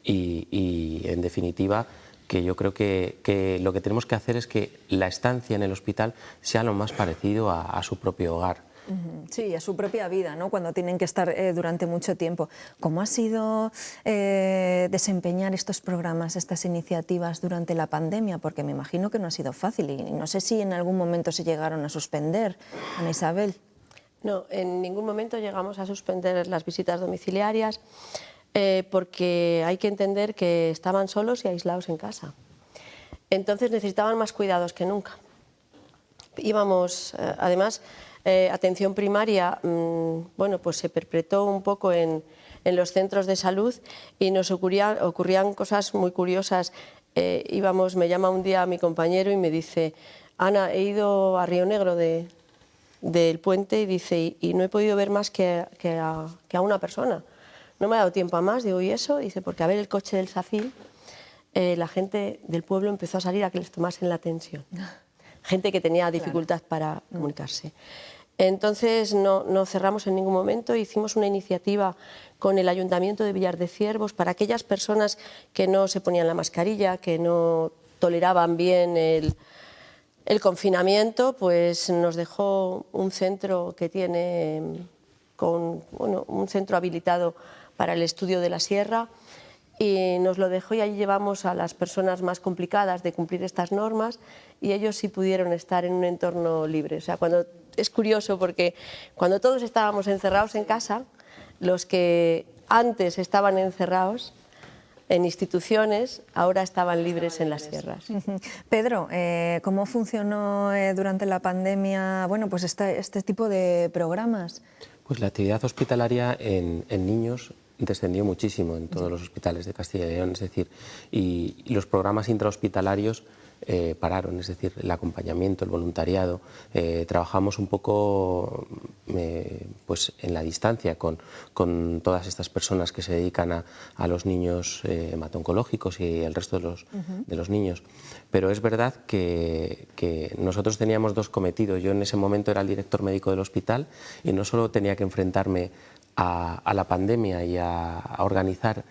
y en definitiva, que yo creo que lo que tenemos que hacer es que la estancia en el hospital sea lo más parecido a su propio hogar. Sí, a su propia vida, ¿no? Cuando tienen que estar durante mucho tiempo. ¿Cómo ha sido desempeñar estos programas, estas iniciativas durante la pandemia? Porque me imagino que no ha sido fácil y no sé si en algún momento se llegaron a suspender, Ana Isabel. No, en ningún momento llegamos a suspender las visitas domiciliarias porque hay que entender que estaban solos y aislados en casa. Entonces necesitaban más cuidados que nunca. Íbamos, además, atención primaria, bueno, pues se perpetró un poco en los centros de salud y nos ocurrían cosas muy curiosas. Me llama un día mi compañero y me dice: Ana, he ido a Río Negro del puente, y dice, y no he podido ver más que a una persona. No me ha dado tiempo a más. Digo, ¿y eso? Dice, porque a ver el coche del SACIL, la gente del pueblo empezó a salir a que les tomasen la tensión. Gente que tenía dificultad para comunicarse. Entonces no cerramos en ningún momento, hicimos una iniciativa con el Ayuntamiento de Villar de Ciervos para aquellas personas que no se ponían la mascarilla, que no toleraban bien el confinamiento, pues nos dejó un centro que tiene un centro habilitado para el estudio de la sierra, y nos lo dejó, y allí llevamos a las personas más complicadas de cumplir estas normas, y ellos sí pudieron estar en un entorno libre. O sea, es curioso porque cuando todos estábamos encerrados en casa, los que antes estaban encerrados en instituciones ahora estaban libres en las sierras. Pedro, ¿cómo funcionó durante la pandemia, bueno, pues este tipo de programas? Pues la actividad hospitalaria en niños descendió muchísimo en todos los hospitales de Castilla y León, es decir, y los programas intrahospitalarios pararon, es decir, el acompañamiento, el voluntariado. Trabajamos un poco pues en la distancia con todas estas personas que se dedican a los niños hemato-oncológicos y el resto de los niños. Pero es verdad que nosotros teníamos dos cometidos. Yo en ese momento era el director médico del hospital y no solo tenía que enfrentarme a la pandemia y a organizar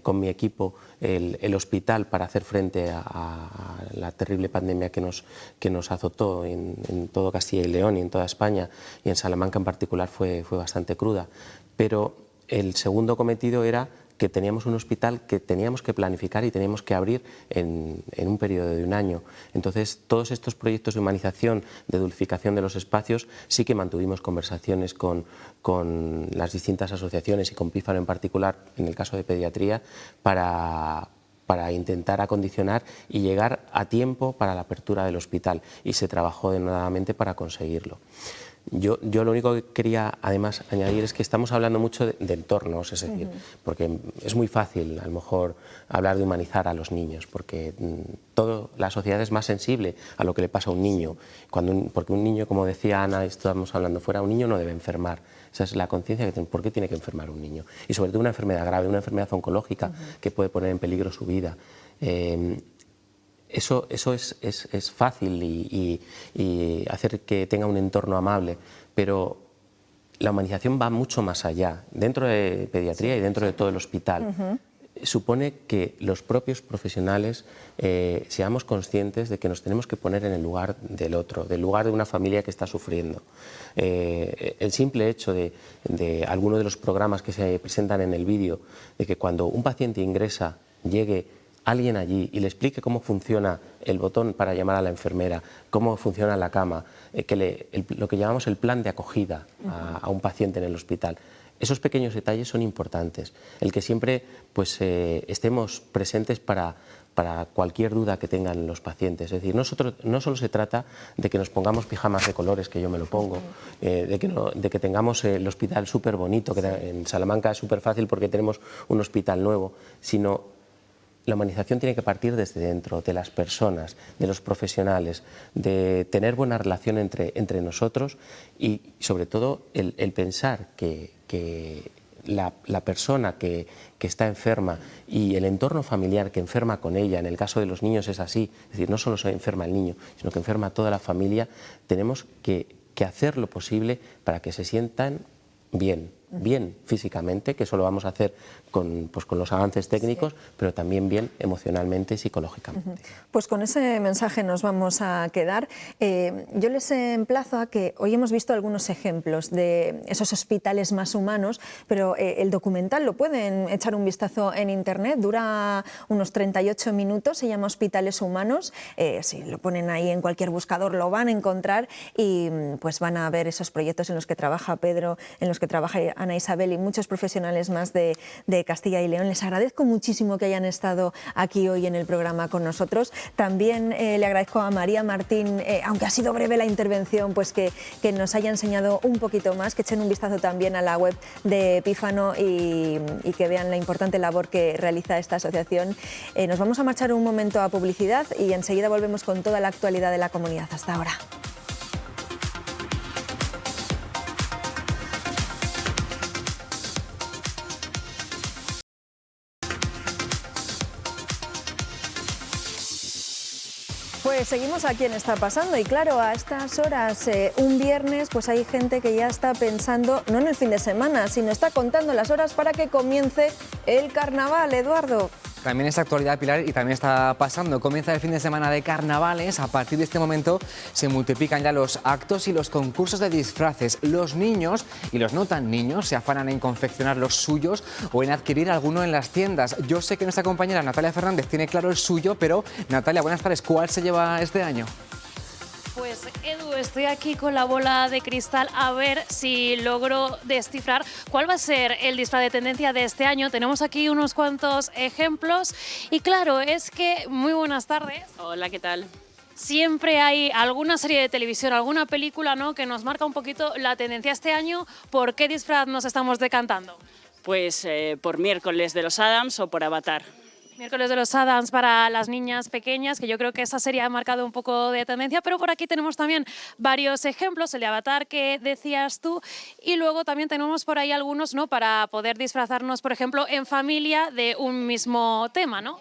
con mi equipo el hospital para hacer frente a la terrible pandemia que nos azotó en todo Castilla y León y en toda España, y en Salamanca en particular fue bastante cruda. Pero el segundo cometido era que teníamos un hospital que teníamos que planificar y teníamos que abrir en un periodo de un año. Entonces, todos estos proyectos de humanización, de dulcificación de los espacios, sí que mantuvimos conversaciones con las distintas asociaciones y con Pífano en particular, en el caso de pediatría, para intentar acondicionar y llegar a tiempo para la apertura del hospital, y se trabajó denodadamente para conseguirlo. Yo lo único que quería además añadir es que estamos hablando mucho de entornos, es decir, porque es muy fácil a lo mejor hablar de humanizar a los niños, porque toda la sociedad es más sensible a lo que le pasa a un niño, porque un niño, como decía Ana, estábamos hablando fuera, un niño no debe enfermar. Esa es la conciencia que tiene. ¿Por qué tiene que enfermar un niño? Y sobre todo una enfermedad grave, una enfermedad oncológica que puede poner en peligro su vida. Eso es fácil y hacer que tenga un entorno amable, pero la humanización va mucho más allá. Dentro de pediatría y dentro de todo el hospital, supone que los propios profesionales seamos conscientes de que nos tenemos que poner en el lugar del otro, del lugar de una familia que está sufriendo. El simple hecho de alguno de los programas que se presentan en el vídeo, de que cuando un paciente ingresa, llegue alguien allí y le explique cómo funciona el botón para llamar a la enfermera, cómo funciona la cama, lo que llamamos el plan de acogida a un paciente en el hospital. Esos pequeños detalles son importantes. El que siempre estemos presentes para cualquier duda que tengan los pacientes. Es decir, no solo se trata de que nos pongamos pijamas de colores, que yo me lo pongo, de que tengamos el hospital súper bonito, que en Salamanca es súper fácil porque tenemos un hospital nuevo, sino la humanización tiene que partir desde dentro, de las personas, de los profesionales, de tener buena relación entre nosotros y, sobre todo, el pensar que la persona que está enferma y el entorno familiar que enferma con ella, en el caso de los niños es así, es decir, no solo se enferma el niño, sino que enferma toda la familia, tenemos que hacer lo posible para que se sientan bien físicamente, que eso lo vamos a hacer con los avances técnicos, pero también bien emocionalmente y psicológicamente. Pues con ese mensaje nos vamos a quedar. Yo les emplazo a que hoy hemos visto algunos ejemplos de esos hospitales más humanos, pero el documental lo pueden echar un vistazo en internet, dura unos 38 minutos, se llama Hospitales Humanos, si lo ponen ahí en cualquier buscador lo van a encontrar y pues van a ver esos proyectos en los que trabaja Pedro, en los que trabaja Ana Isabel y muchos profesionales más de Castilla y León. Les agradezco muchísimo que hayan estado aquí hoy en el programa con nosotros. También le agradezco a María Martín, aunque ha sido breve la intervención, pues que nos haya enseñado un poquito más, que echen un vistazo también a la web de Pífano y que vean la importante labor que realiza esta asociación. Nos vamos a marchar un momento a publicidad y enseguida volvemos con toda la actualidad de la comunidad. Hasta ahora. Pues seguimos aquí en Está Pasando y claro, a estas horas, un viernes, pues hay gente que ya está pensando, no en el fin de semana, sino está contando las horas para que comience el carnaval, Eduardo. También es actualidad, Pilar, y también está pasando. Comienza el fin de semana de carnavales. A partir de este momento se multiplican ya los actos y los concursos de disfraces. Los niños y los no tan niños se afanan en confeccionar los suyos o en adquirir alguno en las tiendas. Yo sé que nuestra compañera Natalia Fernández tiene claro el suyo, pero Natalia, buenas tardes. ¿Cuál se lleva este año? Pues Edu, estoy aquí con la bola de cristal a ver si logro descifrar cuál va a ser el disfraz de tendencia de este año. Tenemos aquí unos cuantos ejemplos y claro, es que muy buenas tardes. Hola, ¿qué tal? Siempre hay alguna serie de televisión, alguna película, ¿no?, que nos marca un poquito la tendencia este año. ¿Por qué disfraz nos estamos decantando? Pues por Miércoles de los Addams o por Avatar. Miércoles de los Addams para las niñas pequeñas, que yo creo que esa serie ha marcado un poco de tendencia, pero por aquí tenemos también varios ejemplos, el de Avatar que decías tú, y luego también tenemos por ahí algunos, ¿no?, para poder disfrazarnos, por ejemplo, en familia de un mismo tema, ¿no?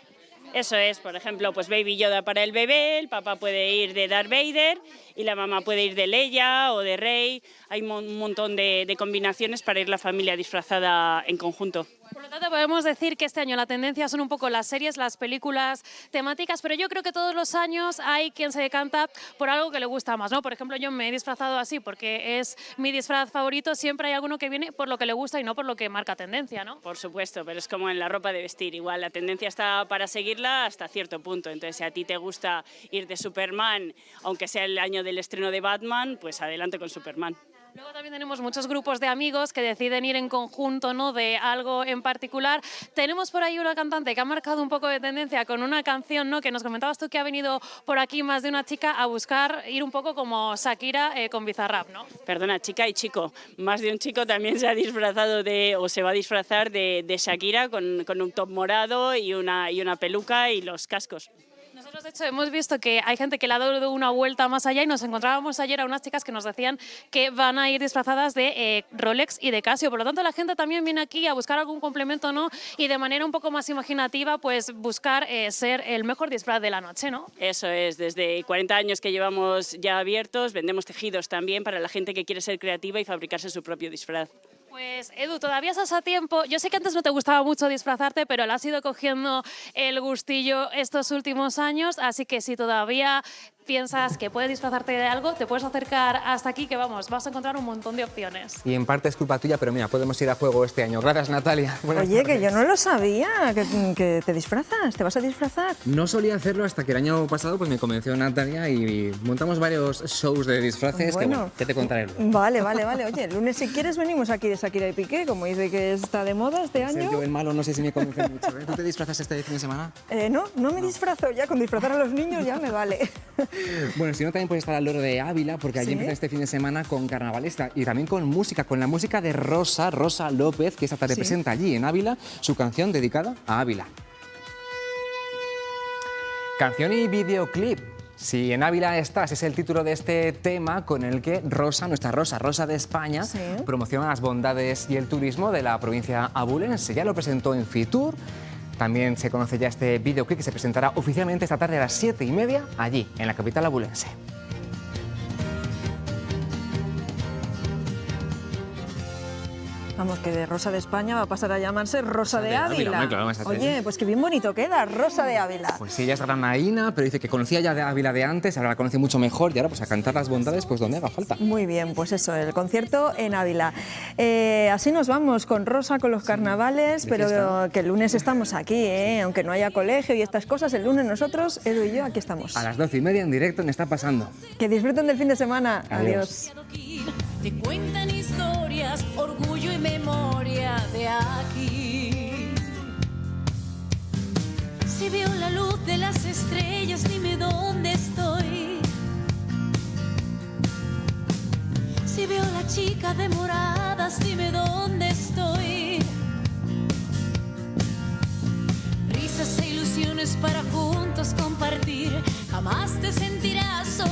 Eso es, por ejemplo, pues Baby Yoda para el bebé, el papá puede ir de Darth Vader y la mamá puede ir de Leia o de Rey. Hay un montón de combinaciones para ir la familia disfrazada en conjunto. Por lo tanto, podemos decir que este año la tendencia son un poco las series, las películas temáticas, pero yo creo que todos los años hay quien se decanta por algo que le gusta más, ¿no? Por ejemplo, yo me he disfrazado así porque es mi disfraz favorito. Siempre hay alguno que viene por lo que le gusta y no por lo que marca tendencia, ¿no? Por supuesto, pero es como en la ropa de vestir. Igual la tendencia está para seguirla hasta cierto punto. Entonces, si a ti te gusta ir de Superman, aunque sea el año del estreno de Batman, pues adelante con Superman. Luego también tenemos muchos grupos de amigos que deciden ir en conjunto, ¿no?, de algo en particular. Tenemos por ahí una cantante que ha marcado un poco de tendencia con una canción, ¿no?, que nos comentabas tú que ha venido por aquí más de una chica a buscar ir un poco como Shakira con Bizarrap, ¿no? Perdona, chica y chico. Más de un chico también se ha disfrazado o se va a disfrazar de Shakira con un top morado y una peluca y los cascos. Nosotros, de hecho, hemos visto que hay gente que le ha dado una vuelta más allá y nos encontrábamos ayer a unas chicas que nos decían que van a ir disfrazadas de Rolex y de Casio. Por lo tanto, la gente también viene aquí a buscar algún complemento, ¿no? Y de manera un poco más imaginativa, pues buscar ser el mejor disfraz de la noche, ¿no? Eso es, desde 40 años que llevamos ya abiertos, vendemos tejidos también para la gente que quiere ser creativa y fabricarse su propio disfraz. Pues Edu, todavía estás a tiempo. Yo sé que antes no te gustaba mucho disfrazarte, pero le has ido cogiendo el gustillo estos últimos años, así que si todavía piensas que puedes disfrazarte de algo, te puedes acercar hasta aquí, que vamos, vas a encontrar un montón de opciones. Y en parte es culpa tuya, pero mira, podemos ir a juego este año. Gracias, Natalia. Buenas Oye, tardes. que yo no lo sabía, que te disfrazas, ¿te vas a disfrazar? No solía hacerlo hasta que el año pasado pues me convenció Natalia y montamos varios shows de disfraces que, bueno, que te contaré luego. Vale. Oye, el lunes si quieres venimos aquí de Shakira y Piqué, como dice que está de moda este año. Yo el malo no sé si me convence mucho, ¿eh? ¿Tú te disfrazas este fin de semana? No me disfrazo ya, con disfrazar a los niños ya me vale. Bueno, si no, también puedes estar al loro de Ávila, porque allí empieza este fin de semana con carnavalista y también con la música de Rosa López, que esta tarde presenta allí en Ávila su canción dedicada a Ávila. Canción y videoclip. Si en Ávila estás, es el título de este tema con el que Rosa, nuestra Rosa de España, promociona las bondades y el turismo de la provincia abulense. Ya lo presentó en Fitur. También se conoce ya este videoclip que se presentará oficialmente esta tarde a las 7:30 allí, en la capital abulense. Vamos, que de Rosa de España va a pasar a llamarse Rosa de Ávila. Claro, oye, pues que bien bonito queda, Rosa de Ávila. Pues sí, ella es granaína, pero dice que conocía ya de Ávila de antes, ahora la conoce mucho mejor y ahora pues a cantar las bondades pues donde haga falta. Muy bien, pues eso, el concierto en Ávila. Así nos vamos con Rosa, con los carnavales, pero que el lunes estamos aquí, aunque no haya colegio y estas cosas, el lunes nosotros, Edu y yo, aquí estamos. A las 12:30 en directo en Está Pasando. Que disfruten del fin de semana. Adiós. Te cuentan historias, orgullo y memoria de aquí. Si veo la luz de las estrellas, dime dónde estoy. Si veo la chica de moradas, dime dónde estoy. Risas e ilusiones para juntos compartir. Jamás te sentirás